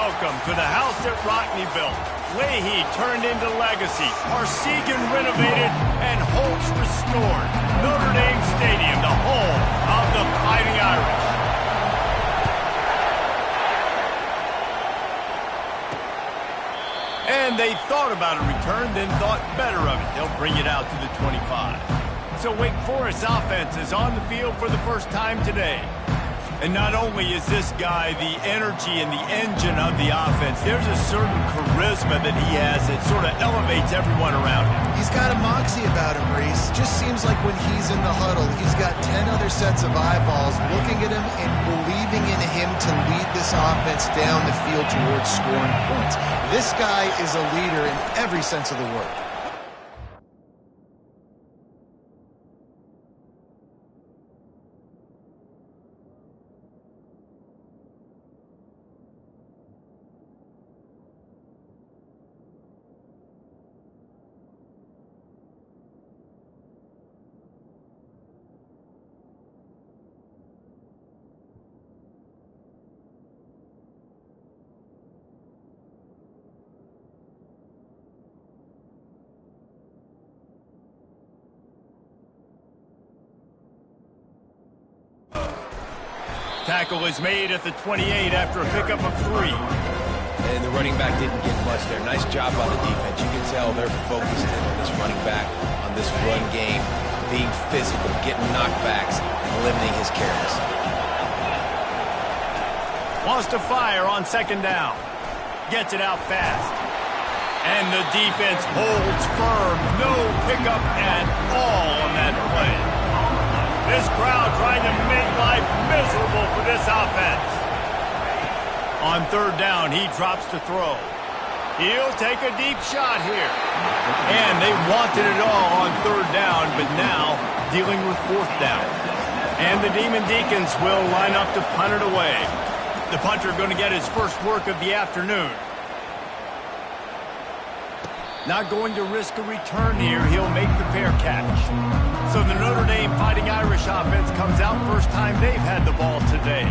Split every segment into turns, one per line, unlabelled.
welcome to the house that Rockney built. Leahy turned into legacy, Parsegan renovated, and Holtz restored. Notre Dame Stadium, the home of the Fighting Irish. And they thought about a return, then thought better of it. They'll bring it out to the 25. So Wake Forest offense is on the field for the first time today. And not only is this guy the energy and the engine of the offense, there's a certain charisma that he has that sort of elevates everyone around him.
He's got a moxie about him, Reese. Just seems like when he's in the huddle, he's got 10 other sets of eyeballs looking at him and believing in him to lead this offense down the field towards scoring points. This guy is a leader in every sense of the word.
Tackle is made at the 28 after a pickup of 3.
And the running back didn't get much there. Nice job by the defense. You can tell they're focused in on this running back, on this run game, being physical, getting knockbacks, and limiting his carries.
Wants to fire on second down. Gets it out fast. And the defense holds firm. No pickup at all on that play. This crowd trying to make life miserable for this offense. On third down, he drops to throw. He'll take a deep shot here. And they wanted it all on third down, but now dealing with fourth down. And the Demon Deacons will line up to punt it away. The punter going to get his first work of the afternoon. Not going to risk a return here. He'll make the fair catch. So the Notre Dame Fighting Irish offense comes out first time they've had the ball today.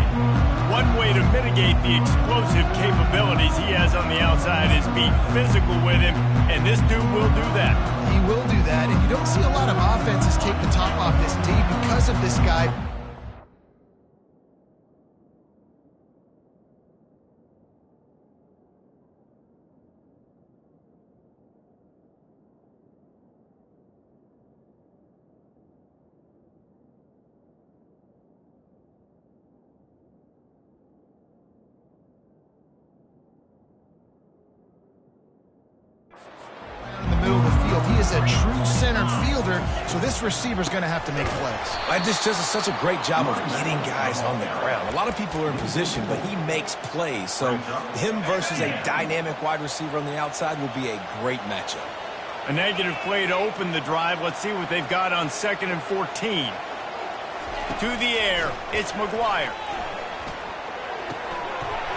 One way to mitigate the explosive capabilities he has on the outside is be physical with him, and this dude will do that.
He will do that, and you don't see a lot of offenses take the top off this D because of this guy. He is a true center fielder, so this receiver's going to have to make plays.
I just does such a great job of getting guys on the ground. A lot of people are in position, but he makes plays. So him versus a dynamic wide receiver on the outside will be a great matchup.
A negative play to open the drive. Let's see what they've got on 2nd and 14. To the air, it's McGuire.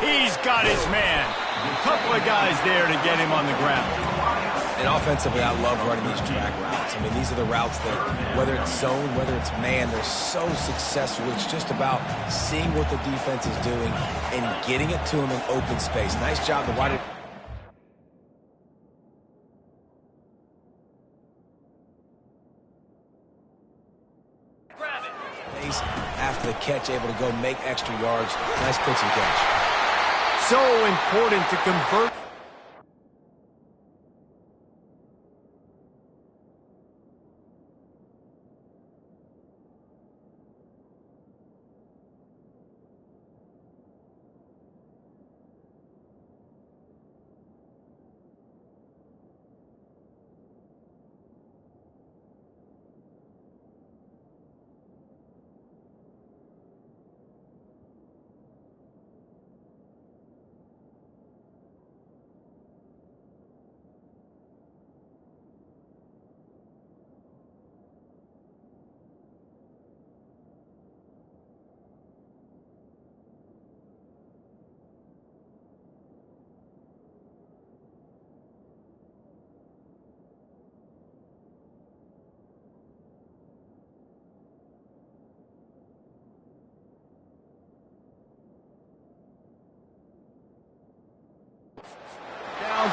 He's got his man. A couple of guys there to get him on the ground.
And offensively, I love running these track routes. I mean, these are the routes that, whether it's zone, whether it's man, they're so successful. It's just about seeing what the defense is doing and getting it to them in open space. Nice job, the wide. After the catch, able to go make extra yards. Nice pitch and catch.
So important to convert.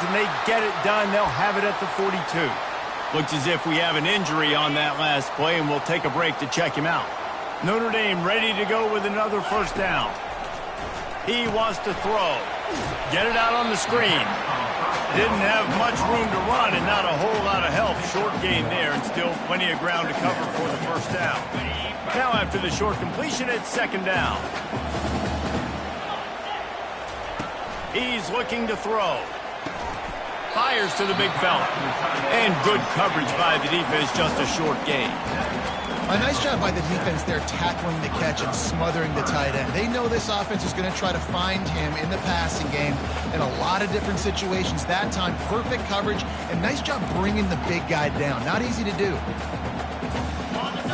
and they get it done. They'll have it at the 42. Looks as if we have an injury on that last play, and we'll take a break to check him out. Notre Dame ready to go with another first down. He wants to throw. Get it out on the screen. Didn't have much room to run and not a whole lot of help. Short gain there and still plenty of ground to cover for the first down. Now after the short completion, it's second down. He's looking to throw. Fires to the big fella. And good coverage by the defense, just a short gain.
A nice job by the defense there tackling the catch and smothering the tight end. They know this offense is going to try to find him in the passing game in a lot of different situations. That time, perfect coverage and nice job bringing the big guy down. Not easy to do.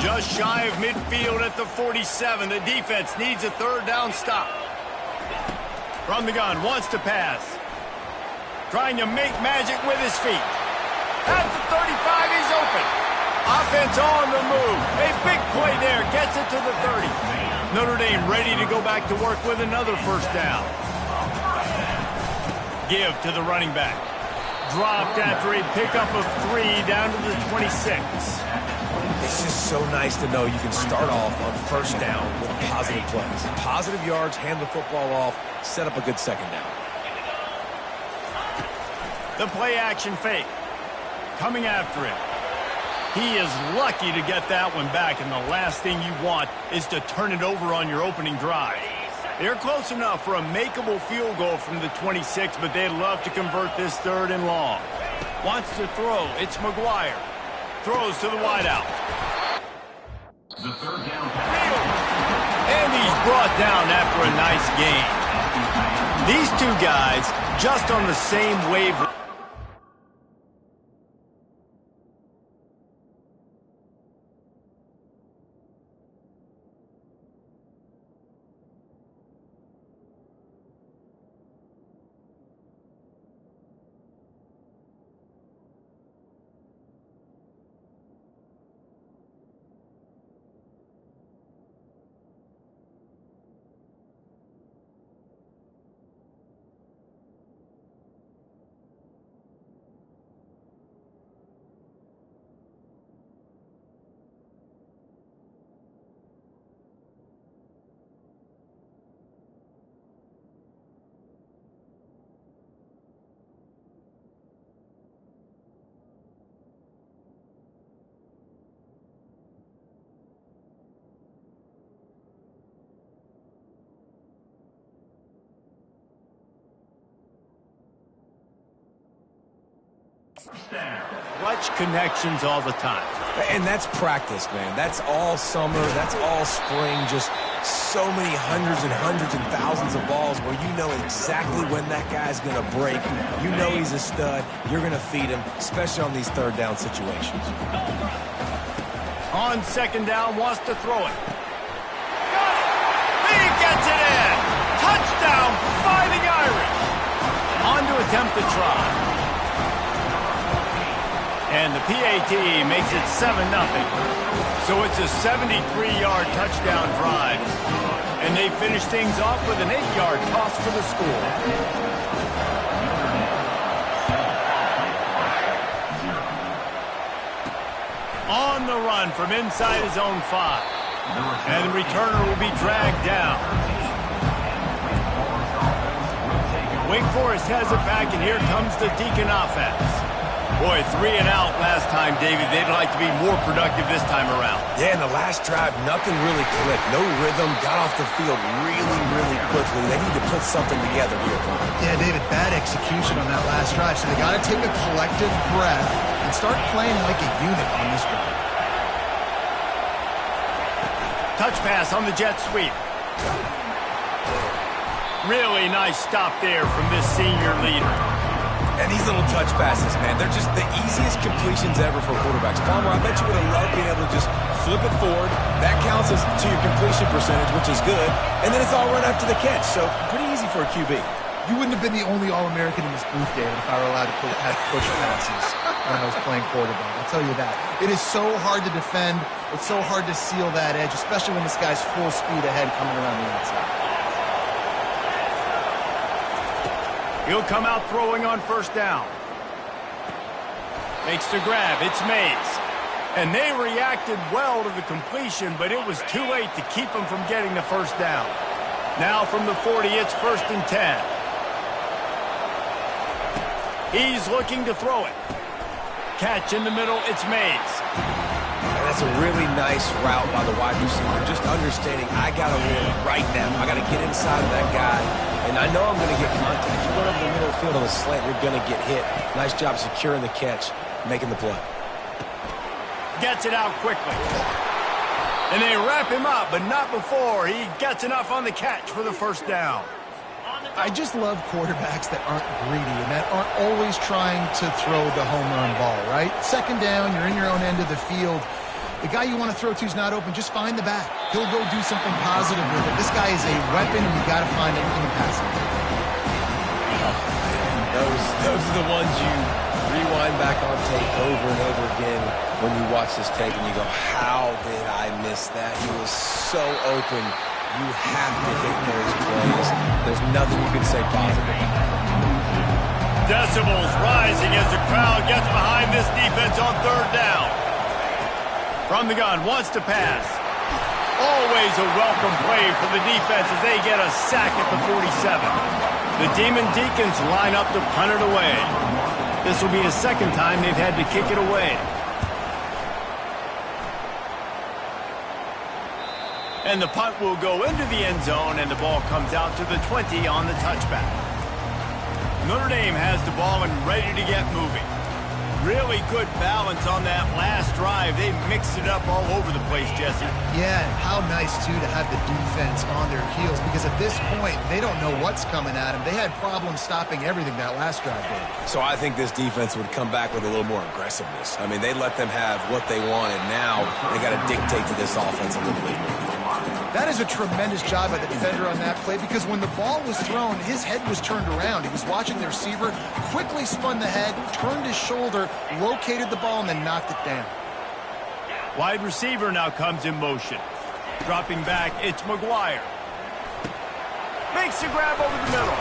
Just shy of midfield at the 47. The defense needs a third down stop. From the gun, wants to pass. Trying to make magic with his feet. At the 35, he's open. Offense on the move. A big play there. Gets it to the 30. Notre Dame ready to go back to work with another first down. Give to the running back. Dropped after a pickup of 3 down to the 26.
It's just so nice to know you can start off on first down with positive plays. Positive yards, hand the football off, set up a good second down.
The play action fake. Coming after him. He is lucky to get that one back, and the last thing you want is to turn it over on your opening drive. They're close enough for a makeable field goal from the 26, but they'd love to convert this third and long. Wants to throw. It's McGuire. Throws to the wideout.
The third down.
And he's brought down after a nice gain. These two guys just on the same wavelength. Clutch connections all the time.
And that's practice, man. That's all summer. That's all spring. Just so many hundreds and hundreds and thousands of balls where you know exactly when that guy's going to break. You know he's a stud. You're going to feed him, especially on these third down situations.
On second down, wants to throw it. Got it! He gets it in! Touchdown, Fighting Irish! On to attempt the try. And the PAT makes it 7-0. So it's a 73-yard touchdown drive. And they finish things off with an 8-yard toss for the score. On the run from inside his own 5. And the returner will be dragged down. Wake Forest has it back, and here comes the Deacon offense. Boy, 3 and out last time, David. They'd like to be more productive this time around.
Yeah, in the last drive, nothing really clicked. No rhythm, got off the field really, really quickly. They need to put something together here.
Yeah, David, bad execution on that last drive. So they got to take a collective breath and start playing like a unit on this drive.
Touch pass on the jet sweep. Really nice stop there from this senior leader.
And these little touch passes, man, they're just the easiest completions ever for quarterbacks. Palmer, I bet you would have loved being able to just flip it forward. That counts as to your completion percentage, which is good. And then it's all run after the catch, so pretty easy for a QB.
You wouldn't have been the only All-American in this booth, David, if I were allowed to have push passes when I was playing quarterback. I'll tell you that. It is so hard to defend. It's so hard to seal that edge, especially when this guy's full speed ahead coming around the outside.
He'll come out throwing on first down. Makes the grab. It's Mays. And they reacted well to the completion, but it was too late to keep them from getting the first down. Now from the 40, it's 1st and 10. He's looking to throw it. Catch in the middle, it's Mays.
And that's a really nice route by the wide receiver. Just understanding I got to win right now. I got to get inside of that guy. And I know I'm going to get contact. You run over the middle of the field on the slant, you're going to get hit. Nice job securing the catch, making the play.
Gets it out quickly. And they wrap him up, but not before he gets enough on the catch for the first down.
I just love quarterbacks that aren't greedy and that aren't always trying to throw the home run ball, right? Second down, you're in your own end of the field. The guy you want to throw to is not open. Just find the back. He'll go do something positive with it. This guy is a weapon, and you got to find anything to pass him.
Those are the ones you rewind back on tape over and over again when you watch this tape and you go, how did I miss that? He was so open. You have to hit those plays. There's nothing you can say positive about that.
Decibels rising as the crowd gets behind this defense on third down. From the gun, wants to pass. Always a welcome play for the defense as they get a sack at the 47. The Demon Deacons line up to punt it away. This will be the second time they've had to kick it away. And the punt will go into the end zone, and the ball comes out to the 20 on the touchback. Notre Dame has the ball and ready to get moving. Really good balance on that last drive. They mixed it up all over the place, Jesse.
Yeah, and how nice, too, to have the defense on their heels, because at this point, they don't know what's coming at them. They had problems stopping everything that last drive did.
So I think this defense would come back with a little more aggressiveness. I mean, they let them have what they wanted. Now they got to dictate to this offense a little bit more.
That is a tremendous job by the defender on that play, because when the ball was thrown, his head was turned around. He was watching the receiver, quickly spun the head, turned his shoulder, located the ball, and then knocked it down.
Wide receiver now comes in motion. Dropping back, it's McGuire. Makes the grab over the middle.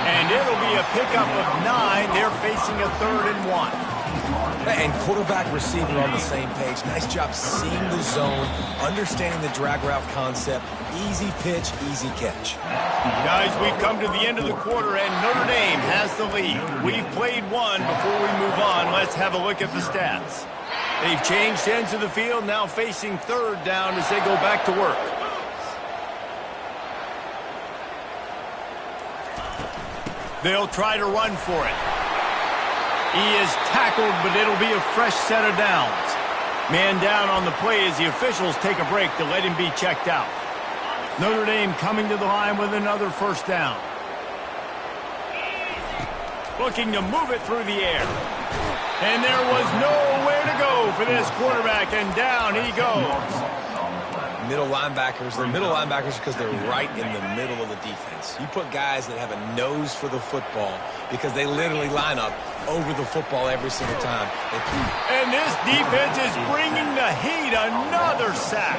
And it'll be a pickup of 9. They're facing a 3rd and 1.
And quarterback receiver on the same page. Nice job seeing the zone, understanding the drag route concept. Easy pitch, easy catch.
Guys, we've come to the end of the quarter, and Notre Dame has the lead. We've played one. Before we move on, let's have a look at the stats. They've changed ends of the field, now facing 3rd down as they go back to work. They'll try to run for it. He is tackled, but it'll be a fresh set of downs. Man down on the play as the officials take a break to let him be checked out. Notre Dame coming to the line with another first down. Looking to move it through the air. And there was nowhere to go for this quarterback, and down he goes.
Middle linebackers, they're middle linebackers because they're right in the middle of the defense. You put guys that have a nose for the football because they literally line up over the football every single time.
And this defense is bringing the heat. Another sack.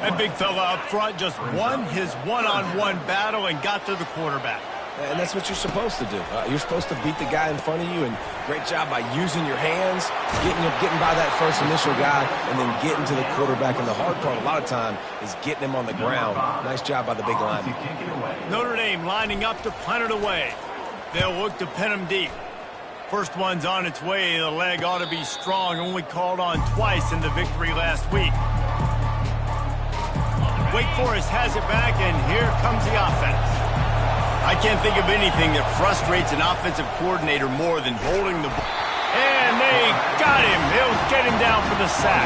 That big fella up front just won his one-on-one battle and got to the quarterback.
And that's what you're supposed to do. You're supposed to beat the guy in front of you, and great job by using your hands, getting by that first initial guy, and then getting to the quarterback. And the hard part a lot of time is getting him on the ground. Nice job by the big lineman.
Notre Dame lining up to punt it away. They'll look to pin him deep. First one's on its way. The leg ought to be strong. Only called on twice in the victory last week. Wake Forest has it back, and here comes the offense. I can't think of anything that frustrates an offensive coordinator more than holding the ball. And they got him. They'll get him down for the sack.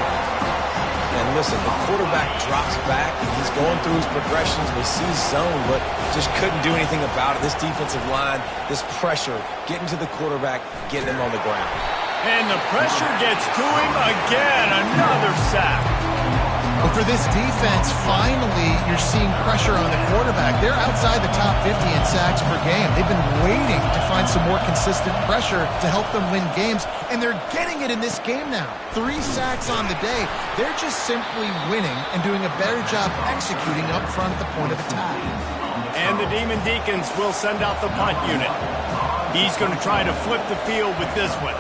And listen, the quarterback drops back. He's going through his progressions. We see zone, but just couldn't do anything about it. This defensive line, this pressure, getting to the quarterback, getting him on the ground.
And the pressure gets to him again. Another sack.
But for this defense, finally, you're seeing pressure on the quarterback. They're outside the top 50 in sacks per game. They've been waiting to find some more consistent pressure to help them win games, and they're getting it in this game now. 3 sacks on the day. They're just simply winning and doing a better job executing up front at the point of attack.
And the Demon Deacons will send out the punt unit. He's going to try to flip the field with this one.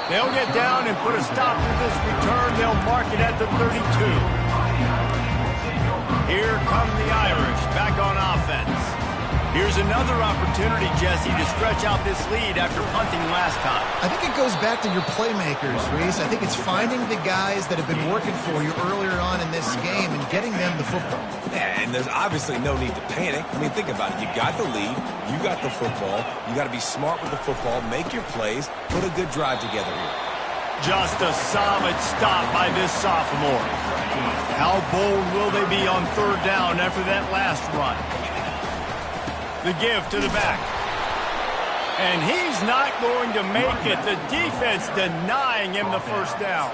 They'll get down and put a stop to this return. They'll mark it at the 32. Here come the Irish back on offense. Here's another opportunity, Jesse, to stretch out this lead after punting last time.
I think it goes back to your playmakers, Reese. I think it's finding the guys that have been working for you earlier on in this game and getting them the football.
Yeah, and there's obviously no need to panic. I mean, think about it. You got the lead. You got the football. You got to be smart with the football, make your plays, put a good drive together here.
Just a solid stop by this sophomore. How bold will they be on third down after that last run? The give to the back. And he's not going to make it. The defense denying him the first down.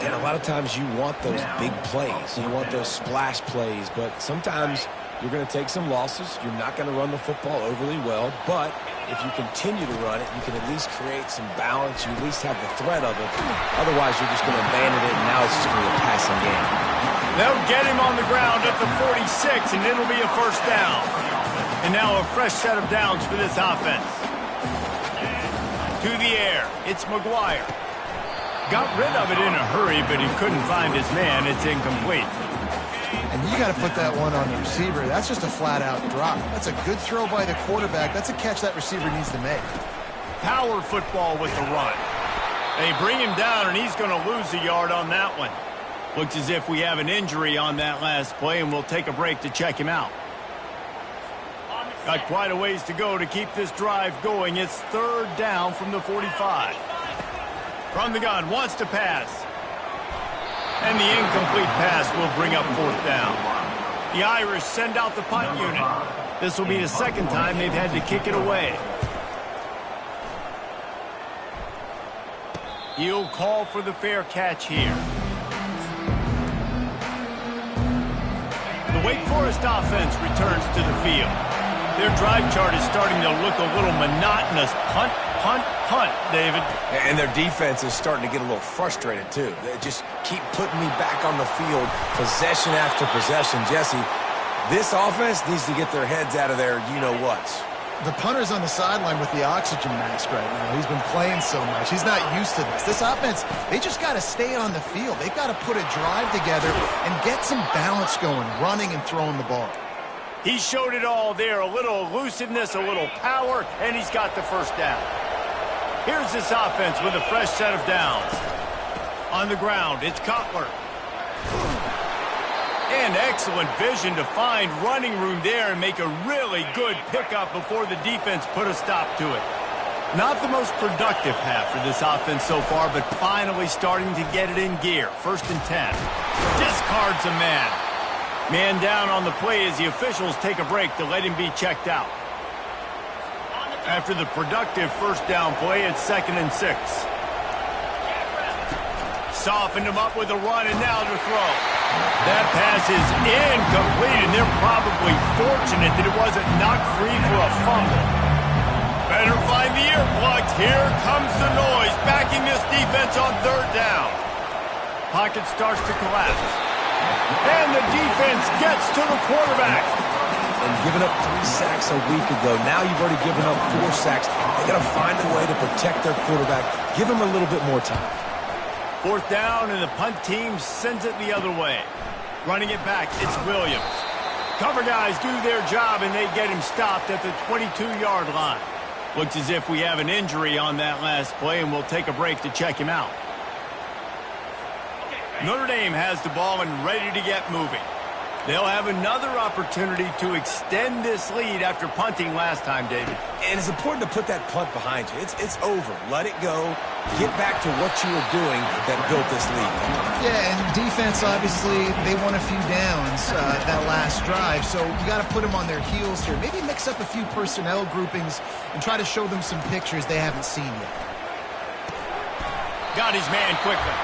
And a lot of times you want those big plays. You want those splash plays. But sometimes you're going to take some losses. You're not going to run the football overly well. But if you continue to run it, you can at least create some balance. You at least have the threat of it. Otherwise, you're just going to abandon it, and now it's just going to be a passing game.
They'll get him on the ground at the 46, and it'll be a first down. And now a fresh set of downs for this offense. To the air, it's McGuire. Got rid of it in a hurry, but he couldn't find his man. It's incomplete.
And you got to put that one on the receiver. That's just a flat-out drop. That's a good throw by the quarterback. That's a catch that receiver needs to make.
Power football with the run. They bring him down, and he's going to lose a yard on that one. Looks as if we have an injury on that last play, and we'll take a break to check him out. Got quite a ways to go to keep this drive going. It's third down from the 45. From the gun, wants to pass. And the incomplete pass will bring up fourth down. The Irish send out the punt unit. This will be the second time they've had to kick it away. He'll call for the fair catch here. The Wake Forest offense returns to the field. Their drive chart is starting to look a little monotonous. Punt, punt, punt, David.
And their defense is starting to get a little frustrated, too. They just keep putting me back on the field, possession after possession. Jesse, this offense needs to get their heads out of their you-know-whats.
The punter's on the sideline with the oxygen mask right now. He's been playing so much. He's not used to this. This offense, they just got to stay on the field. They've got to put a drive together and get some balance going, running and throwing the ball.
He showed it all there, a little elusiveness, a little power, and he's got the first down. Here's this offense with a fresh set of downs. On the ground, it's Cutler. And excellent vision to find running room there and make a really good pickup before the defense put a stop to it. Not the most productive half for this offense so far, but finally starting to get it in gear. 1st and 10. Discards a man. Man down on the play as the officials take a break to let him be checked out. After the productive first down play, it's 2nd and 6. Softened him up with a run, and now to throw. That pass is incomplete, and they're probably fortunate that it wasn't knocked free for a fumble. Better find the earplugs. Here comes the noise, backing this defense on third down. Pocket starts to collapse. And the defense gets to the quarterback.
And giving up 3 sacks a week ago, now you've already given up 4 sacks. They got to find a way to protect their quarterback. Give him a little bit more time.
4th down, and the punt team sends it the other way. Running it back, it's Williams. Cover guys do their job, and they get him stopped at the 22-yard line. Looks as if we have an injury on that last play, and we'll take a break to check him out. Notre Dame has the ball and ready to get moving. They'll have another opportunity to extend this lead after punting last time, David.
And it's important to put that punt behind you. It's over. Let it go. Get back to what you were doing that built this lead.
Yeah, and defense, obviously, they won a few downs that last drive, so you got to put them on their heels here. Maybe mix up a few personnel groupings and try to show them some pictures they haven't seen yet.
Got his man quickly.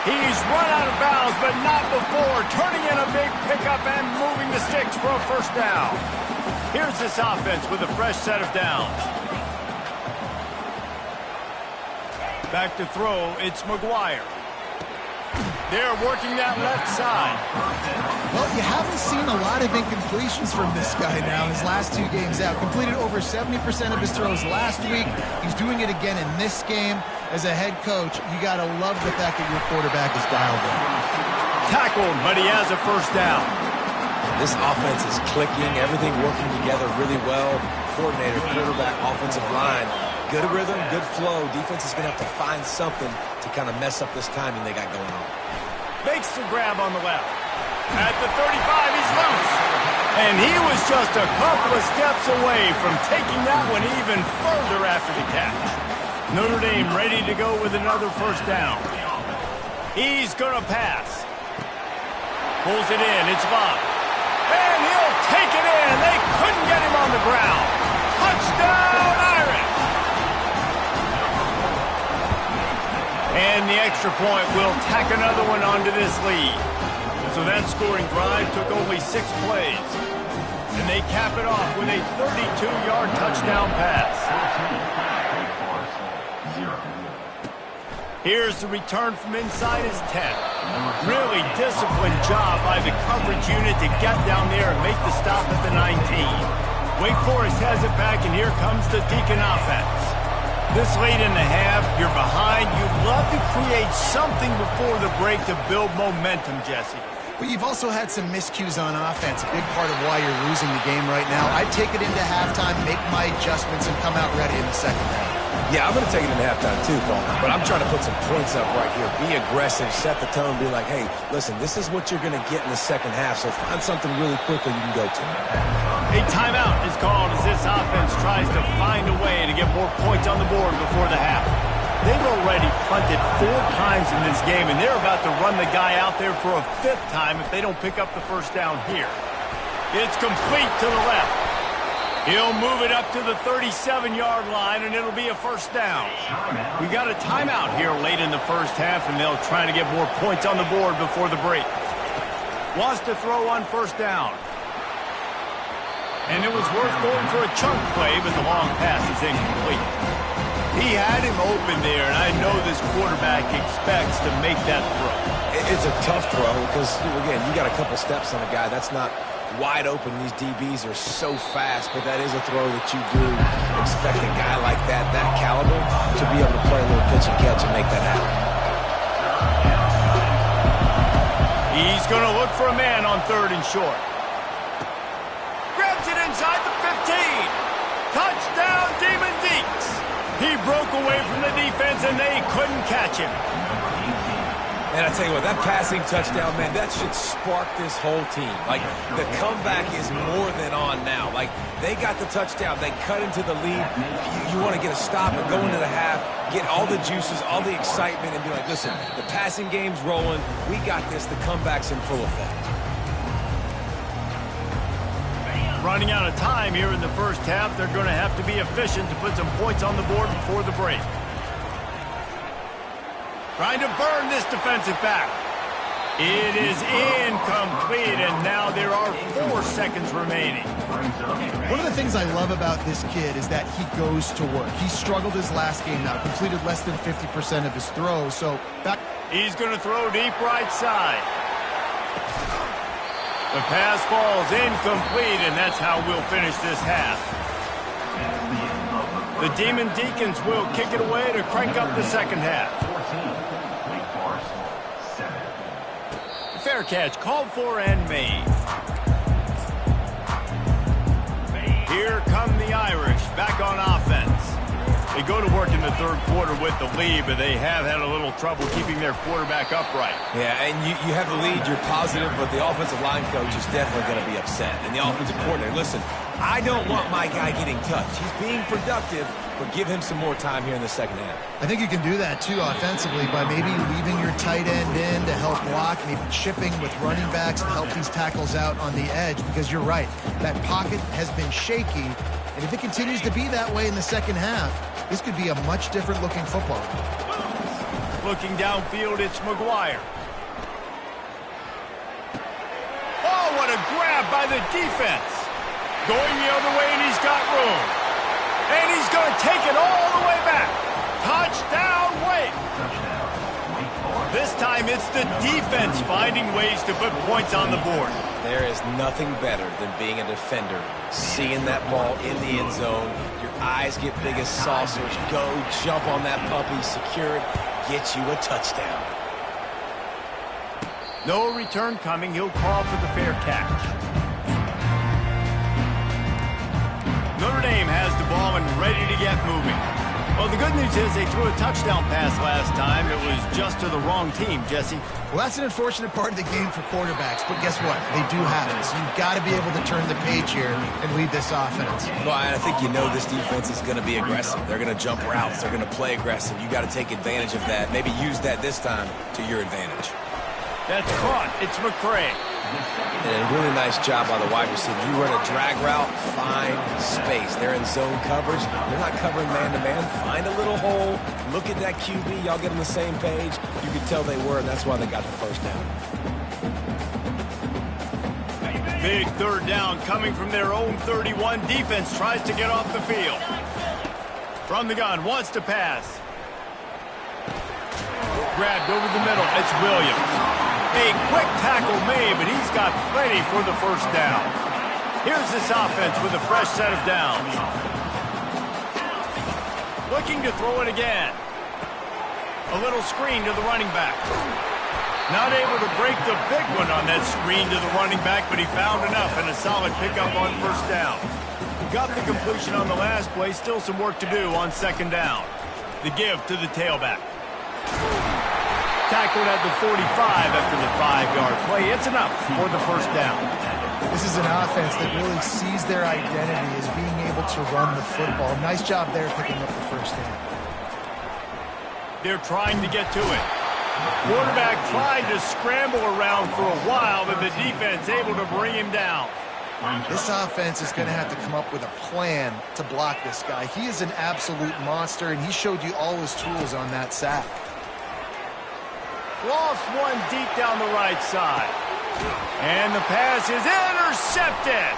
He's run out of bounds, but not before. Turning in a big pickup and moving the sticks for a first down. Here's this offense with a fresh set of downs. Back to throw, it's McGuire. They're working that left side.
Well, you haven't seen a lot of incompletions from this guy now in his last 2 games out. Completed over 70% of his throws last week. He's doing it again in this game. As a head coach, you got to love the fact that your quarterback is dialed in.
Tackled, but he has a first down.
This offense is clicking, everything working together really well. Coordinator, quarterback, offensive line. Good rhythm, good flow. Defense is going to have to find something to kind of mess up this timing they got going on.
Makes the grab on the left. At the 35, he's loose. And he was just a couple of steps away from taking that one even further after the catch. Notre Dame ready to go with another first down. He's going to pass. Pulls it in. It's Bob. And he'll take it in. They couldn't get him on the ground. Touchdown, Irish. And the extra point will tack another one onto this lead. So that scoring drive took only 6 plays. And they cap it off with a 32-yard touchdown pass. Here's the return from inside his 10. Really disciplined job by the coverage unit to get down there and make the stop at the 19. Wake Forest has it back, and here comes the Deacon offense. This late in the half, you're behind. You'd love to create something before the break to build momentum, Jesse.
But you've also had some miscues on offense, a big part of why you're losing the game right now. I'd take it into halftime, make my adjustments, and come out ready in the second half.
Yeah, I'm going to take it into halftime too, Paul. But I'm trying to put some points up right here. Be aggressive, set the tone, be like, hey, listen, this is what you're going to get in the second half, so find something really quickly you can go to.
A timeout is called as this offense tries to find a way to get more points on the board before the half. They've already punted 4 times in this game, and they're about to run the guy out there for a 5th time if they don't pick up the first down here. It's complete to the left. He'll move it up to the 37-yard line, and it'll be a first down. We got a timeout here late in the first half, and they'll try to get more points on the board before the break. Wants to throw on first down. And it was worth going for a chunk play, but the long pass is incomplete. He had him open there, and I know this quarterback expects to make that throw.
It's a tough throw because, again, you got a couple steps on a guy. That's not wide open. These DBs are so fast, but that is a throw that you do expect a guy like that caliber, to be able to play a little pitch and catch and make that happen.
He's going to look for a man on 3rd and short. Grabs it inside the 15. Touchdown, Demon Deeks. He broke away from the defense, and they couldn't catch him.
And I tell you what, that passing touchdown, man, that should spark this whole team. Like, the comeback is more than on now. Like, they got the touchdown. They cut into the lead. You want to get a stop and go into the half, get all the juices, all the excitement, and be like, listen, the passing game's rolling. We got this. The comeback's in full effect.
Running out of time here in the first half. They're going to have to be efficient to put some points on the board before the break. Trying to burn this defensive back. It is incomplete, and now there are 4 seconds remaining.
One of the things I love about this kid is that he goes to work. He struggled his last game now, completed less than 50% of his throws. So back.
He's going to throw deep right side. The pass falls incomplete, and that's how we'll finish this half. The Demon Deacons will kick it away to crank up the second half. Fair catch, called for and made. Here come the Irish, back on offense. They go to work in the 3rd quarter with the lead, but they have had a little trouble keeping their quarterback upright.
Yeah, and you have the lead, you're positive, but the offensive line coach is definitely going to be upset. And the offensive coordinator, listen, I don't want my guy getting touched. He's being productive, but give him some more time here in the second half.
I think you can do that, too, offensively, by maybe leaving your tight end in to help block, maybe chipping with running backs to help these tackles out on the edge, because you're right. That pocket has been shaky, and if it continues to be that way in the second half, this could be a much different-looking football.
Looking downfield, it's McGuire. Oh, what a grab by the defense. Going the other way, and he's got room. And he's going to take it all the way back. Touchdown, Wake. This time, it's the defense finding ways to put points on the board.
There is nothing better than being a defender, seeing that ball in the end zone. Your eyes get big as saucers. Go, jump on that puppy, secure it, get you a touchdown.
No return coming. He'll call for the fair catch. Notre Dame has the ball and ready to get moving. Well, the good news is they threw a touchdown pass last time. It was just to the wrong team, Jesse.
Well, that's an unfortunate part of the game for quarterbacks, but guess what? They do have it, so you've got to be able to turn the page here and lead this offense.
Well, I think you know this defense is going to be aggressive. They're going to jump routes. They're going to play aggressive. You got to take advantage of that. Maybe use that this time to your advantage.
That's caught. It's McCray.
And a really nice job by the wide receiver. You run a drag route, find space. They're in zone coverage. They're not covering man-to-man. Find a little hole. Look at that QB. Y'all get on the same page. You could tell they were, and that's why they got the first down.
Big third down coming from their own 31. Defense tries to get off the field. From the gun, wants to pass. Grabbed over the middle. It's Williams. A quick tackle made, but he's got plenty for the first down. Here's this offense with a fresh set of downs. Looking to throw it again. A little screen to the running back. Not able to break the big one on that screen to the running back, but he found enough and a solid pickup on first down. Got the completion on the last play. Still some work to do on second down. The give to the tailback. Tackled at the 45 after the 5-yard play. It's enough for the first down.
This is an offense that really sees their identity as being able to run the football. Nice job there picking up the first down.
They're trying to get to it. Quarterback tried to scramble around for a while, but the defense able to bring him down.
This offense is going to have to come up with a plan to block this guy. He is an absolute monster, and he showed you all his tools on that sack.
Lost one deep down the right side. And the pass is intercepted.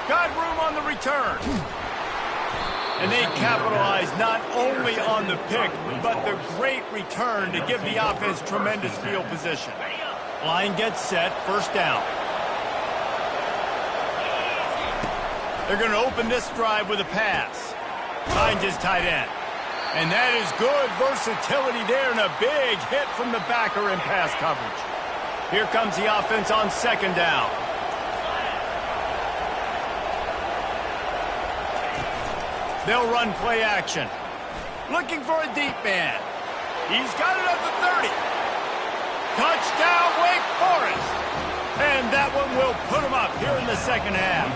Got room on the return. And they capitalize not only on the pick, but the great return to give the offense tremendous field position. Line gets set, first down. They're going to open this drive with a pass. Finds his tight end. And that is good versatility there and a big hit from the backer in pass coverage. Here comes the offense on second down. They'll run play action. Looking for a deep man. He's got it at the 30. Touchdown, Wake Forest. And that one will put him up here in the second half.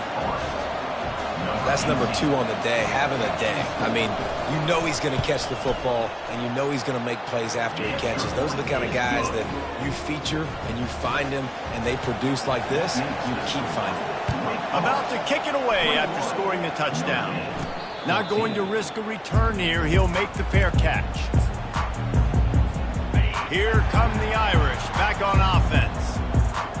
That's number 2 on the day, having a day. I mean, you know he's going to catch the football, and you know he's going to make plays after he catches. Those are the kind of guys that you feature and you find them, and they produce like this, you keep finding them.
About to kick it away after scoring the touchdown. Not going to risk a return here. He'll make the fair catch. Here come the Irish back on offense.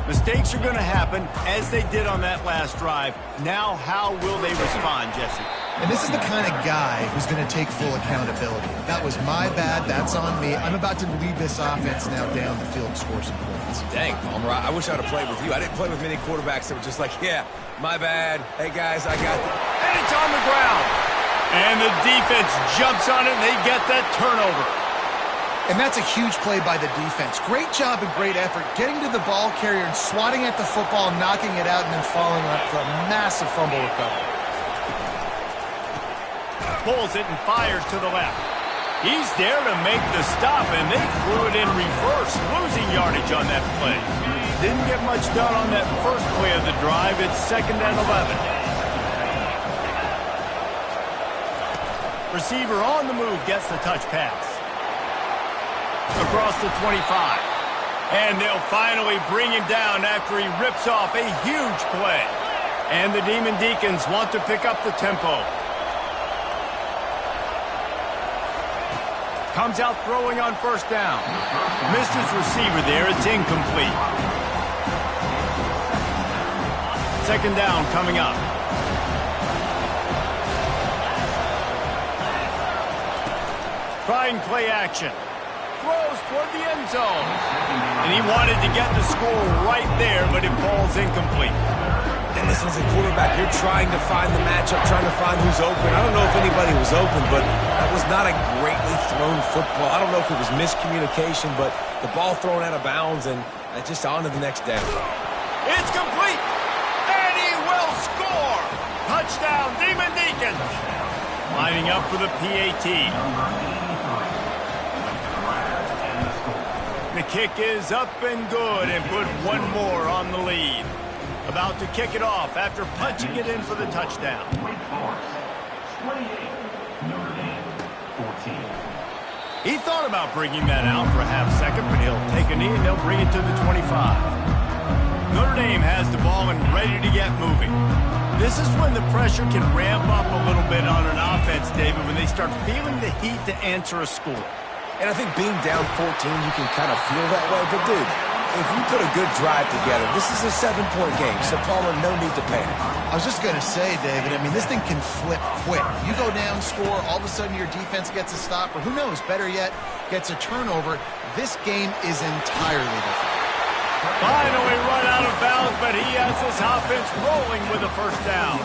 Mistakes are going to happen, as they did on that last drive. Now, how will they respond, Jesse?
And this is the kind of guy who's going to take full accountability. That was my bad. That's on me. I'm about to lead this offense now down the field and score some points.
Dang, Palmer, I wish I would have played with you. I didn't play with many quarterbacks that were just like, yeah, my bad. Hey, guys, I got it.
And it's on the ground. And the defense jumps on it, and they get that turnover.
And that's a huge play by the defense. Great job and great effort getting to the ball carrier and swatting at the football, knocking it out, and then following up for a massive fumble recovery.
Pulls it and fires to the left. He's there to make the stop, and they threw it in reverse, losing yardage on that play. Didn't get much done on that first play of the drive. It's 2nd and 11. Receiver on the move gets the touch pass. Across the 25. And they'll finally bring him down after he rips off a huge play. And the Demon Deacons want to pick up the tempo. Comes out throwing on first down. Missed his receiver there. It's incomplete. Second down coming up. Trying play action. Throws for toward the end zone. And he wanted to get the score right there, but it falls incomplete.
And listen, as a quarterback, you're trying to find the matchup, trying to find who's open. I don't know if anybody was open, but that was not a greatly thrown football. I don't know if it was miscommunication, but the ball thrown out of bounds, and just on to the next down.
It's complete, and he will score. Touchdown, Demon Deacons. Lining up for the PAT. The kick is up and good, and put one more on the lead. About to kick it off after punching it in for the touchdown.
28, Notre Dame, 14.
He thought about bringing that out for a half second, but he'll take a knee and they'll bring it to the 25. Notre Dame has the ball and ready to get moving. This is when the pressure can ramp up a little bit on an offense, David, when they start feeling the heat to answer a score.
And I think being down 14, you can kind of feel that way. But, dude, if you put a good drive together, this is a 7-point game, so Palmer, no need to panic.
I was just going to say, David, I mean, this thing can flip quick. You go down, score, all of a sudden your defense gets a stop, or who knows, better yet, gets a turnover. This game is entirely different.
Finally run out of bounds, but he has this offense rolling with a first down.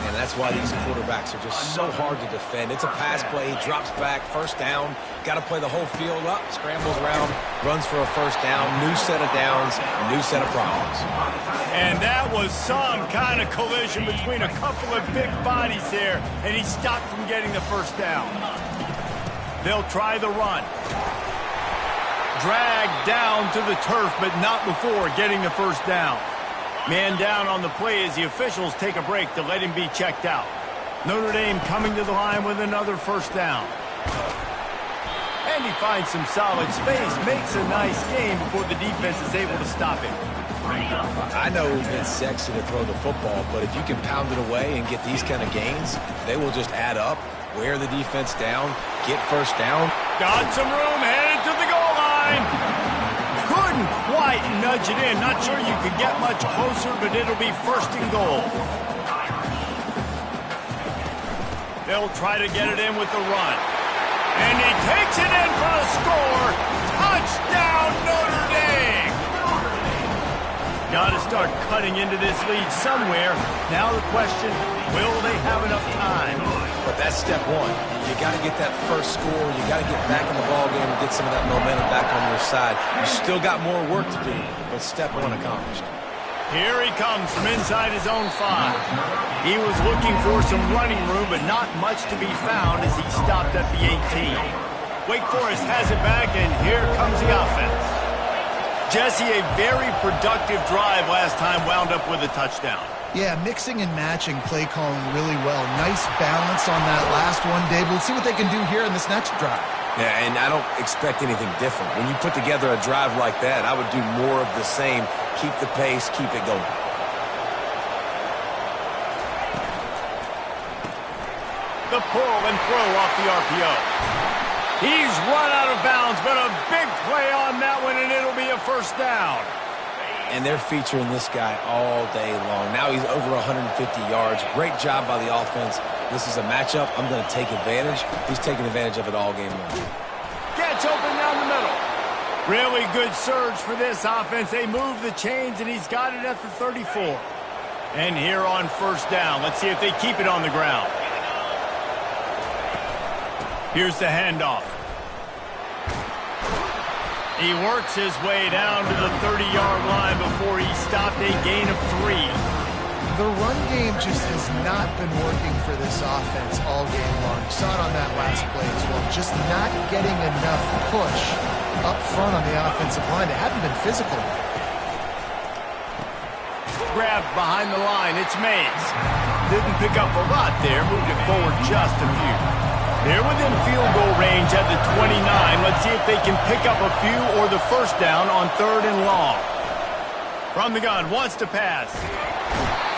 And that's why these quarterbacks are just so hard to defend. It's a pass play, he drops back, first down, got to play the whole field up, scrambles around, runs for a first down, new set of downs, new set of problems.
And that was some kind of collision between a couple of big bodies there, and he stopped from getting the first down. They'll try the run. Dragged down to the turf, but not before getting the first down. Man down on the play as the officials take a break to let him be checked out. Notre Dame coming to the line with another first down. And he finds some solid space, makes a nice game before the defense is able to stop him.
I know it's sexy to throw the football, but if you can pound it away and get these kind of gains, they will just add up, wear the defense down, get first down.
Got some room, headed to the goal line. Couldn't quite nudge it in. Not sure you could get much closer, but it'll be first and goal. They'll try to get it in with the run. And he takes it in for a score. Touchdown, Notre Dame. Got to start cutting into this lead somewhere. Now the question, will they have enough time?
But that's step one. You got to get that first score. You got to get back in the ballgame and get some of that momentum back on your side. You still got more work to do, but step one accomplished.
Here he comes from inside his own 5. He was looking for some running room, but not much to be found as he stopped at the 18. Wake Forest has it back, and here comes the offense. Jesse, a very productive drive last time wound up with a touchdown.
Yeah, mixing and matching play calling really well. Nice balance on that last one, Dave. We'll see what they can do here in this next drive.
Yeah, and I don't expect anything different. When you put together a drive like that, I would do more of the same. Keep the pace, keep it going.
The pull and throw off the RPO. He's run out of bounds, but a big play on that one, and it'll be a first down.
And they're featuring this guy all day long. Now he's over 150 yards. Great job by the offense. This is a matchup. I'm going to take advantage. He's taking advantage of it all game long.
Gets open down the middle. Really good surge for this offense. They move the chains, and he's got it at the 34. And here on first down, let's see if they keep it on the ground. Here's the handoff. He works his way down to the 30-yard line before he stopped a gain of 3.
The run game just has not been working for this offense all game long. You saw it on that last play as well. Just not getting enough push up front on the offensive line. They haven't been physical.
Grabbed behind the line. It's Mays. Didn't pick up a lot there. Moved it forward just a few. They're within field goal range at the 29. Let's see if they can pick up a few or the first down on 3rd and long. From the gun, wants to pass.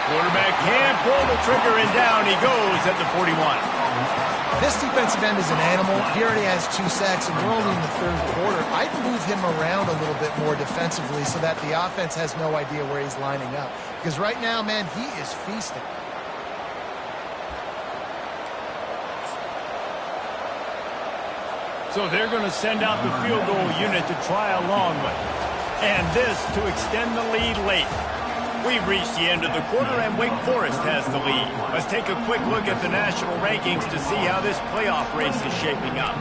Quarterback can't pull the trigger, and down he goes at the 41.
This defensive end is an animal. He already has 2 sacks, and we're only in the 3rd quarter. I'd move him around a little bit more defensively so that the offense has no idea where he's lining up. Because right now, man, he is feasting.
So they're going to send out the field goal unit to try a long one. And this to extend the lead late. We've reached the end of the quarter, and Wake Forest has the lead. Let's take a quick look at the national rankings to see how this playoff race is shaping up.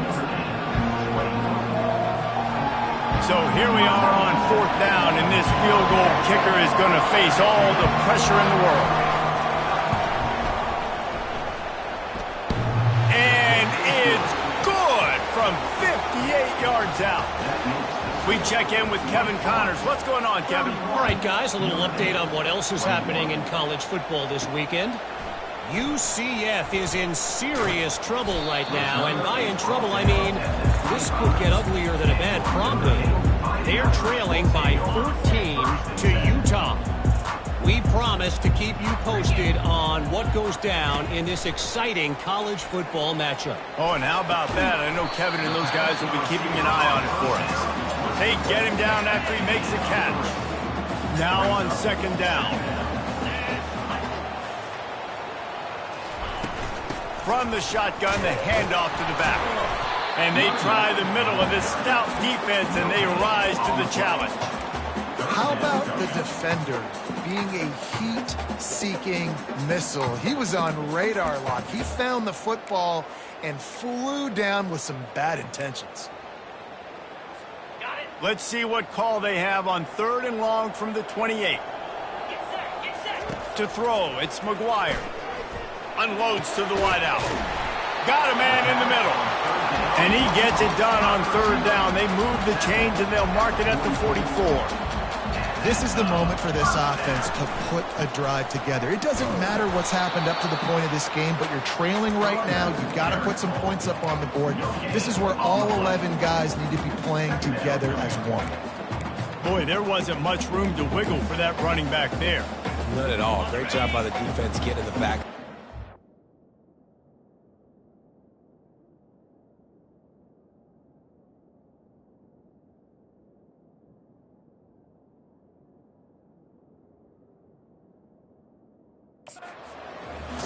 So here we are on 4th down, and this field goal kicker is going to face all the pressure in the world. And it's good from 58 yards out. We check in with Kevin Connors. What's going on, Kevin?
All right, guys, a little update on what else is happening in college football this weekend. UCF is in serious trouble right now, and by in trouble, I mean this could get uglier than a bad prom day. They're trailing by 14 to Utah. We promise to keep you posted on what goes down in this exciting college football matchup.
Oh, and how about that? I know Kevin and those guys will be keeping an eye on it for us. They get him down after he makes a catch. Now on 2nd down. From the shotgun, the handoff to the back. And they try the middle of this stout defense, and they rise to the challenge.
How about the defender being a heat-seeking missile? He was on radar lock. He found the football and flew down with some bad intentions.
Let's see what call they have on 3rd and long from the 28. To throw, it's McGuire. Unloads to the wideout. Got a man in the middle. And he gets it done on 3rd down. They move the chains, and they'll mark it at the 44.
This is the moment for this offense to put a drive together. It doesn't matter what's happened up to the point of this game, but you're trailing right now. You've got to put some points up on the board. This is where all 11 guys need to be playing together as one.
Boy, there wasn't much room to wiggle for that running back there.
Not at all. Great job by the defense getting in the back.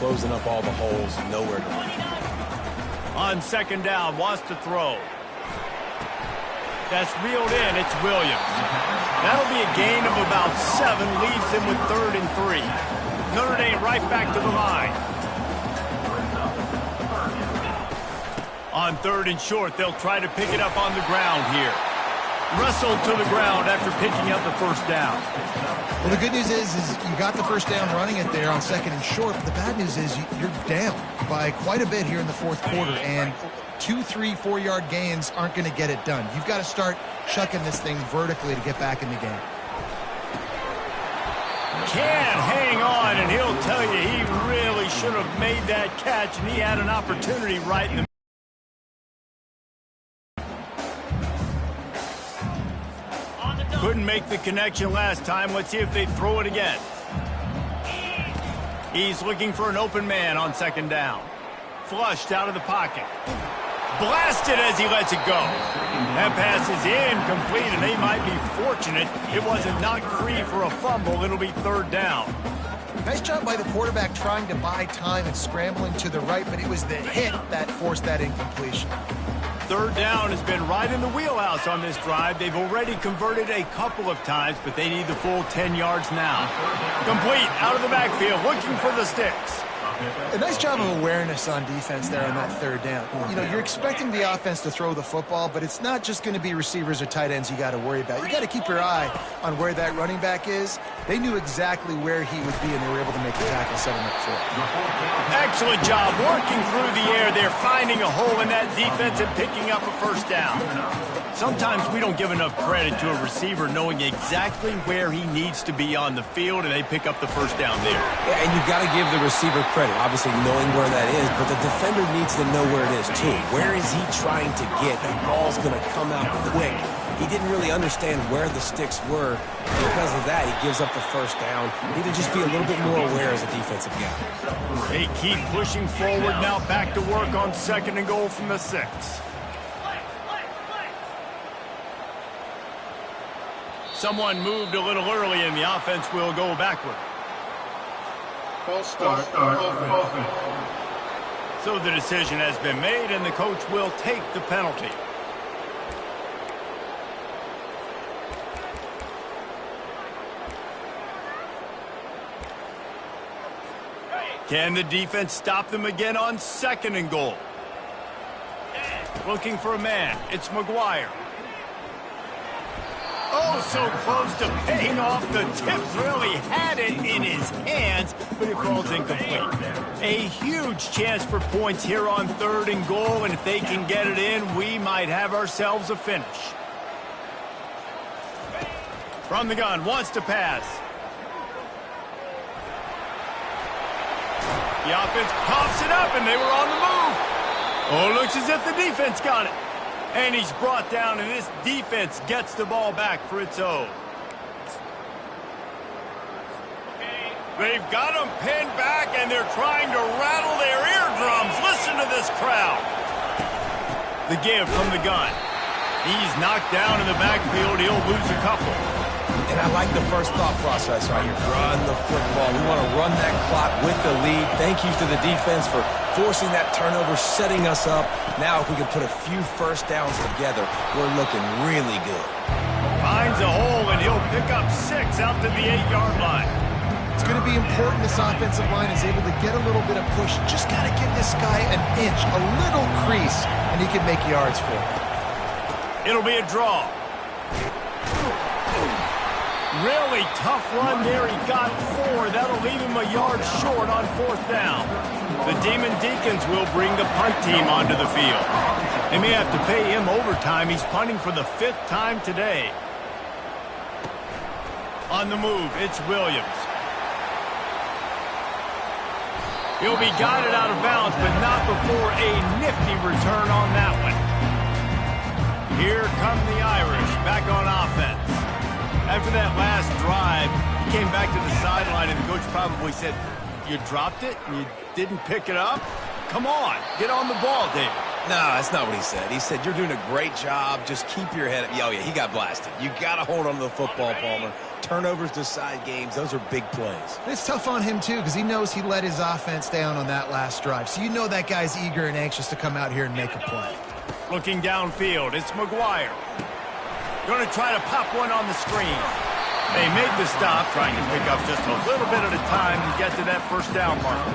Closing up all the holes, nowhere to run.
On 2nd down, wants to throw. That's reeled in, it's Williams. That'll be a gain of about 7, leaves him with 3rd and 3. Notre Dame right back to the line. On 3rd and short, they'll try to pick it up on the ground here. Rzsl to the ground after picking up the 1st down.
Well, the good news is you got the 1st down running it there on 2nd and short, but the bad news is you're down by quite a bit here in the 4th quarter, and 2, 3, 4-yard gains aren't going to get it done. You've got to start chucking this thing vertically to get back in the game.
Can't hang on, and he'll tell you he really should have made that catch, and he had an opportunity right in the Couldn't make the connection last time. Let's see if they throw it again. He's looking for an open man on 2nd down. Flushed out of the pocket. Blasted as he lets it go. That pass is incomplete, and they might be fortunate it wasn't knocked free for a fumble. It'll be 3rd down.
Nice job by the quarterback trying to buy time and scrambling to the right, but it was the hit that forced that incompletion.
3rd down has been right in the wheelhouse on this drive. They've already converted a couple of times, but they need the full 10 yards now. Complete, out of the backfield, looking for the sticks.
A nice job of awareness on defense there on that 3rd down. You know, you're expecting the offense to throw the football, but it's not just going to be receivers or tight ends you got to worry about. You got to keep your eye on where that running back is. They knew exactly where he would be, and they were able to make the tackle, setting up for it.
Excellent job working through the air. They're finding a hole in that defense and picking up a 1st down. Sometimes we don't give enough credit to a receiver knowing exactly where he needs to be on the field, and they pick up the 1st down there.
Yeah, and you've got to give the receiver credit, obviously knowing where that is, but the defender needs to know where it is too. Where is he trying to get? The ball's going to come out quick. He didn't really understand where the sticks were. Because of that, he gives up the 1st down. Need to just be a little bit more aware as a defensive guy.
They keep pushing forward now, back to work on 2nd and goal from the 6. Someone moved a little early, and the offense will go backward.
False start.
So the decision has been made, and the coach will take the penalty. Can the defense stop them again on 2nd and goal? Looking for a man. It's McGuire. Oh, so close to paying off. The tip really had it in his hands, but it falls incomplete. A huge chance for points here on 3rd and goal, and if they can get it in, we might have ourselves a finish. From the gun, wants to pass. The offense coughs it up, and they were on the move. Oh, looks as if the defense got it. And he's brought down, and this defense gets the ball back for its own. They've got him pinned back, and they're trying to rattle their eardrums. Listen to this crowd. The give from the gun. He's knocked down in the backfield. He'll lose a couple.
And I like the first thought process right here. Run the football. We want to run that clock with the lead. Thank you to the defense for forcing that turnover, setting us up. Now if we can put a few first downs together, we're looking really good.
Finds a hole, and he'll pick up 6 out to the 8-yard line.
It's going to be important this offensive line is able to get a little bit of push. Just got to give this guy an inch, a little crease, and he can make yards for it.
It'll be a draw. Really tough run there. He got 4. That'll leave him a yard short on 4th down. The Demon Deacons will bring the punt team onto the field. They may have to pay him overtime. He's punting for the 5th time today. On the move, it's Williams. He'll be guided out of bounds, but not before a nifty return on that one. Here come the Irish back on offense. After that last drive, he came back to the sideline, and the coach probably said, "You dropped it? You didn't pick it up? Come on, get on the ball, David."
No, that's not what he said. He said, "You're doing a great job. Just keep your head up." Oh, yeah, he got blasted. You got to hold on to the football, Palmer. Turnovers decide games. Those are big plays.
It's tough on him, too, because he knows he let his offense down on that last drive. So you know that guy's eager and anxious to come out here and make a play.
Looking downfield, it's McGuire. Going to try to pop one on the screen. They make the stop, trying to pick up just a little bit at a time to get to that 1st down marker.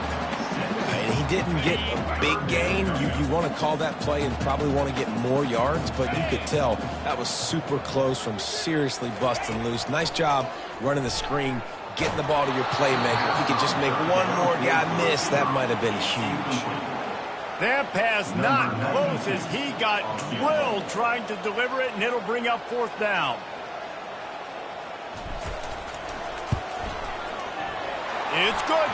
And he didn't get a big gain. You want to call that play and probably want to get more yards, but you could tell that was super close from seriously busting loose. Nice job running the screen, getting the ball to your playmaker. If he could just make one more guy miss, that might have been huge.
That pass not close as he got drilled trying to deliver it, and it'll bring up 4th down. It's good.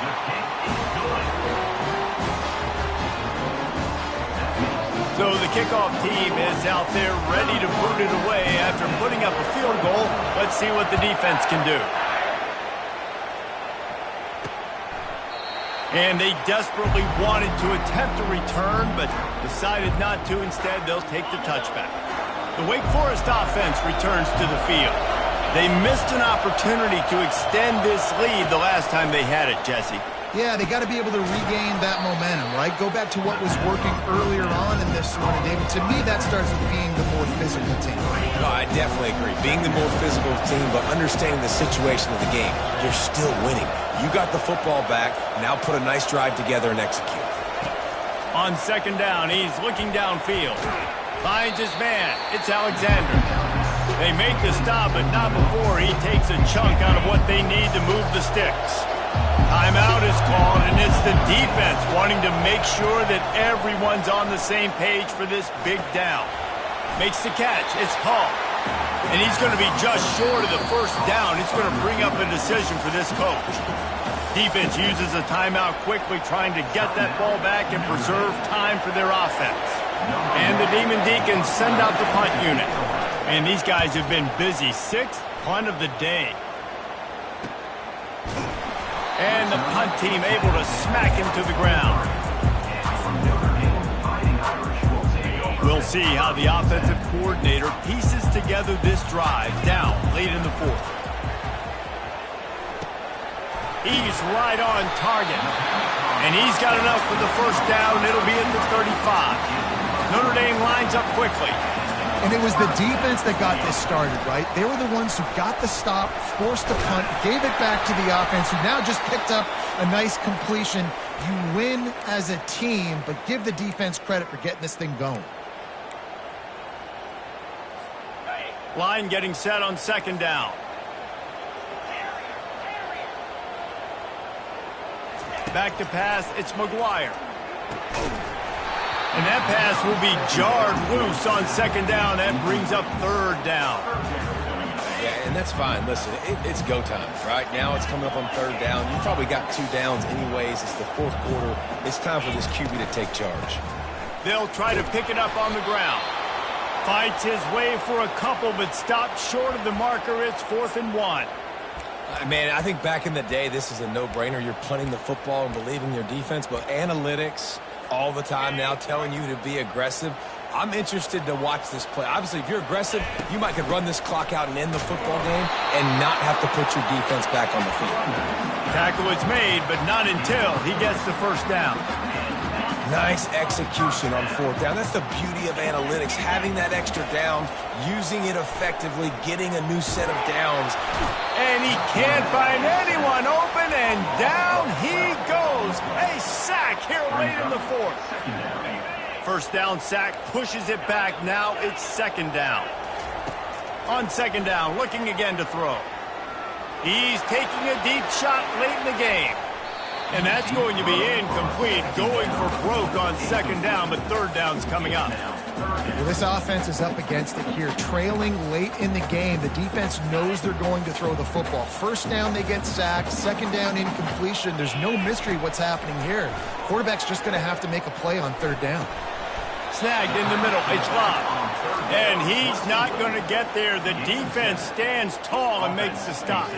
So the kickoff team is out there ready to boot it away after putting up a field goal. Let's see what the defense can do. And they desperately wanted to attempt a return, but decided not to. Instead, they'll take the touchback. The Wake Forest offense returns to the field. They missed an opportunity to extend this lead the last time they had it, Jesse.
Yeah, they got to be able to regain that momentum, right? Go back to what was working earlier on in this one, and David. To me, that starts with being the more physical team.
No, I definitely agree. Being the more physical team, but understanding the situation of the game. You're still winning. You got the football back. Now put a nice drive together and execute.
On 2nd down, he's looking downfield. Finds his man. It's Alexander. They make the stop, but not before he takes a chunk out of what they need to move the sticks. Timeout is called, and it's the defense wanting to make sure that everyone's on the same page for this big down. Makes the catch. It's Paul. And he's going to be just short of the 1st down. It's going to bring up a decision for this coach. Defense uses a timeout quickly, trying to get that ball back and preserve time for their offense. And the Demon Deacons send out the punt unit. And these guys have been busy. 6th punt of the day. And the punt team able to smack him to the ground. We'll see how the offensive coordinator pieces together this drive down late in the 4th. He's right on target. And he's got enough for the 1st down. It'll be at the 35. Notre Dame lines up quickly.
And it was the defense that got this started, right? They were the ones who got the stop, forced the punt, gave it back to the offense, who now just picked up a nice completion. You win as a team, but give the defense credit for getting this thing going.
Line getting set on second down. Back to pass, it's McGuire. And that pass will be jarred loose on second down. That brings up third down.
Yeah, and that's fine. Listen, it's go time. Right now it's coming up on third down. You've probably got 2 downs anyways. It's the fourth quarter. It's time for this QB to take charge.
They'll try to pick it up on the ground. Fights his way for a couple, but stopped short of the marker. It's 4th and 1.
Man, I think back in the day, this is a no-brainer. You're punting the football and believing your defense, but analytics all the time now telling you to be aggressive. I'm interested to watch this play. Obviously, if you're aggressive, you might could run this clock out and end the football game and not have to put your defense back on the field.
Tackle is made, but not until he gets the first down.
Nice execution on 4th down. That's the beauty of analytics, having that extra down, using it effectively, getting a new set of downs.
And he can't find anyone open, and down he goes. A sack here late in the 4th. First down sack pushes it back. Now it's second down. On second down, looking again to throw. He's taking a deep shot late in the game. And that's going to be incomplete, going for broke on second down, but third down's coming up.
Well, this offense is up against it here. Trailing late in the game, the defense knows they're going to throw the football. First down, they get sacked. Second down, incompletion. There's no mystery what's happening here. Quarterback's just going to have to make a play on third down.
Snagged in the middle, it's locked. And he's not going to get there. The defense stands tall and makes the stop.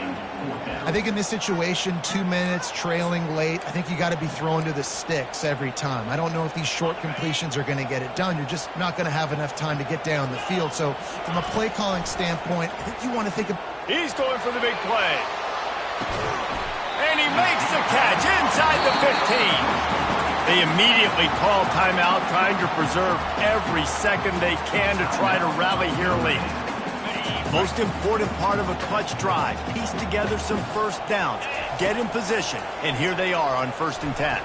I think in this situation, 2 minutes, trailing late, I think you got to be throwing to the sticks every time. I don't know if these short completions are going to get it done. You're just not going to have enough time to get down the field. So from a play calling standpoint, I think you want to think of...
He's going for the big play. And he makes the catch inside the 15. They immediately call timeout, trying to preserve every second they can to try to rally here late. Most important part of a clutch drive, piece together some first downs, get in position, and here they are on 1st and 10.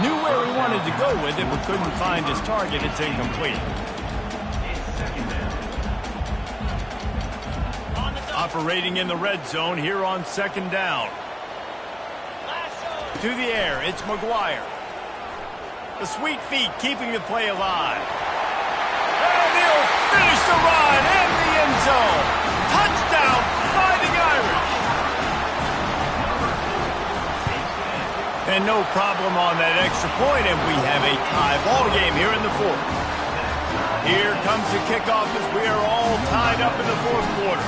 Knew where he wanted to go with it, but couldn't find his target. It's incomplete. Operating in the red zone here on second down. To the air, it's McGuire. The sweet feet keeping the play alive. And he'll finish the run in the end zone. Touchdown, Fighting Irish. And no problem on that extra point, and we have a tie ball game here in the 4th. Here comes the kickoff as we are all tied up in the 4th quarter.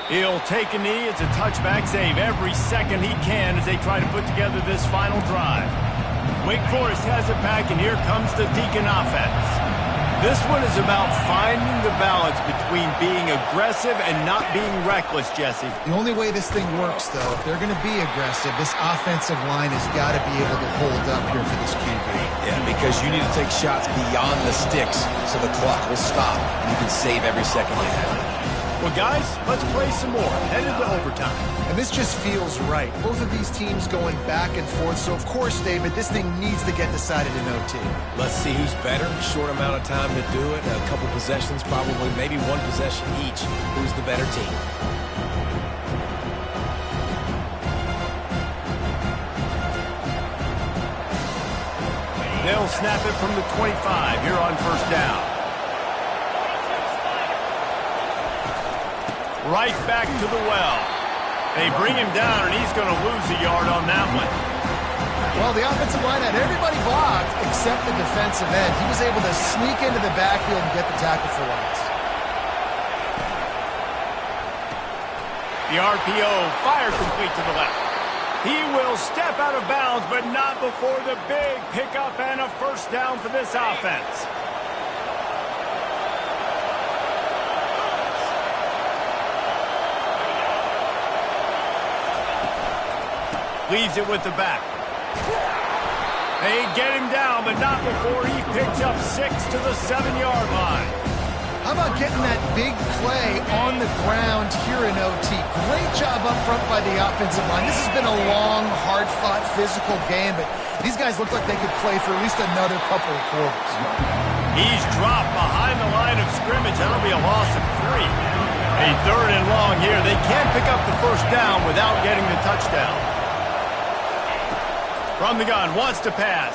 He'll take a knee. It's a touchback save every second he can as they try to put together this final drive. Wake Forest has it back, and here comes the Deacon offense. This one is about finding the balance between being aggressive and not being reckless, Jesse.
The only way this thing works, though, if they're going to be aggressive, this offensive line has got to be able to hold up here for this QB.
Yeah, because you need to take shots beyond the sticks so the clock will stop and you can save every second you have.
Well, guys, let's play some more. Headed to overtime.
And this just feels right. Both of these teams going back and forth. So, of course, David, this thing needs to get decided in OT.
Let's see who's better. Short amount of time to do it. A couple possessions, probably maybe one possession each. Who's the better team?
They'll snap it from the 25 here on first down. Right back to the well. They bring him down, and he's going to lose a yard on that one.
Well, the offensive line had everybody blocked except the defensive end. He was able to sneak into the backfield and get the tackle for once.
The RPO, fire complete to the left. He will step out of bounds, but not before the big pickup and a first down for this offense. Leaves it with the back. They get him down, but not before he picks up 6 to the 7-yard line.
How about getting that big play on the ground here in OT? Great job up front by the offensive line. This has been a long, hard-fought, physical game, but these guys look like they could play for at least another couple of quarters.
He's dropped behind the line of scrimmage. That'll be a loss of 3. A 3rd and long here. They can't pick up the first down without getting the touchdown. From the gun, wants to pass.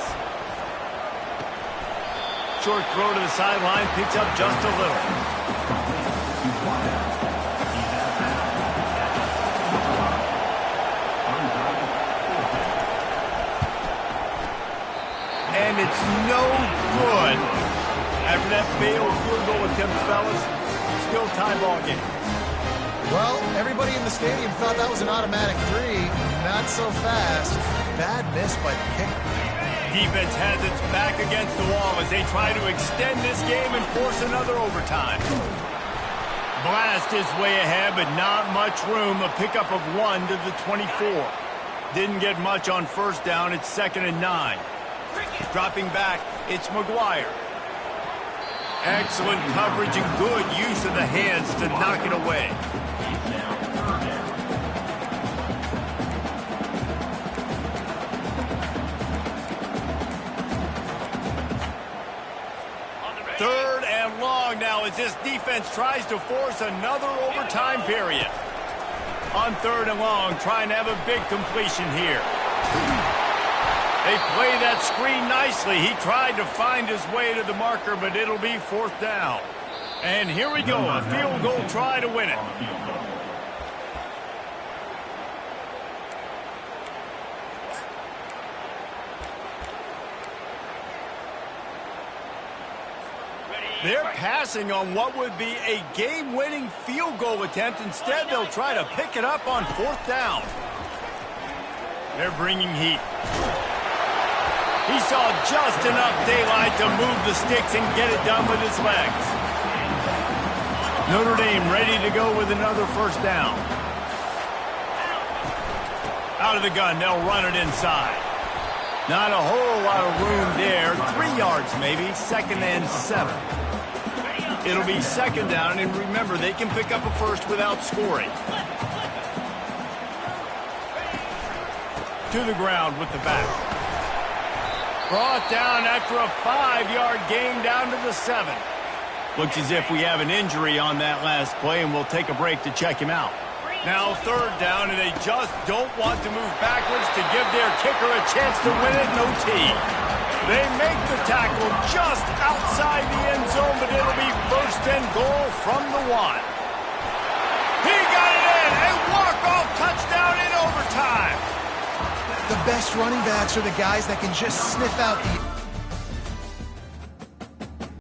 Short throw to the sideline, picks up just a little. And it's no good. After that failed field goal attempt, fellas, still tie ball game.
Well, everybody in the stadium thought that was an automatic 3. Not so fast. Bad miss by the kicker.
Defense has its back against the wall as they try to extend this game and force another overtime. Blast his way ahead, but not much room. A pickup of 1 to the 24. Didn't get much on first down. It's 2nd and 9. Dropping back, it's McGuire. Excellent coverage and good use of the hands to knock it away. Third and long now as this defense tries to force another overtime period. On 3rd and long, trying to have a big completion here. They play that screen nicely. He tried to find his way to the marker, but it'll be 4th down. And here we go, a field goal try to win it. They're passing on what would be a game-winning field goal attempt. Instead, they'll try to pick it up on 4th down. They're bringing heat. He saw just enough daylight to move the sticks and get it done with his legs. Notre Dame ready to go with another first down. Out of the gun, they'll run it inside. Not a whole lot of room there. 3 yards maybe, 2nd and 7. It'll be 2nd down, and remember, they can pick up a first without scoring. To the ground with the back. Brought down after a 5-yard gain down to the 7. Looks as if we have an injury on that last play, and we'll take a break to check him out. Now 3rd down, and they just don't want to move backwards to give their kicker a chance to win it in OT. They make the tackle just outside the end zone, but it'll be 1st and goal from the 1. He got it in! A walk-off touchdown in overtime!
The best running backs are the guys that can just sniff out the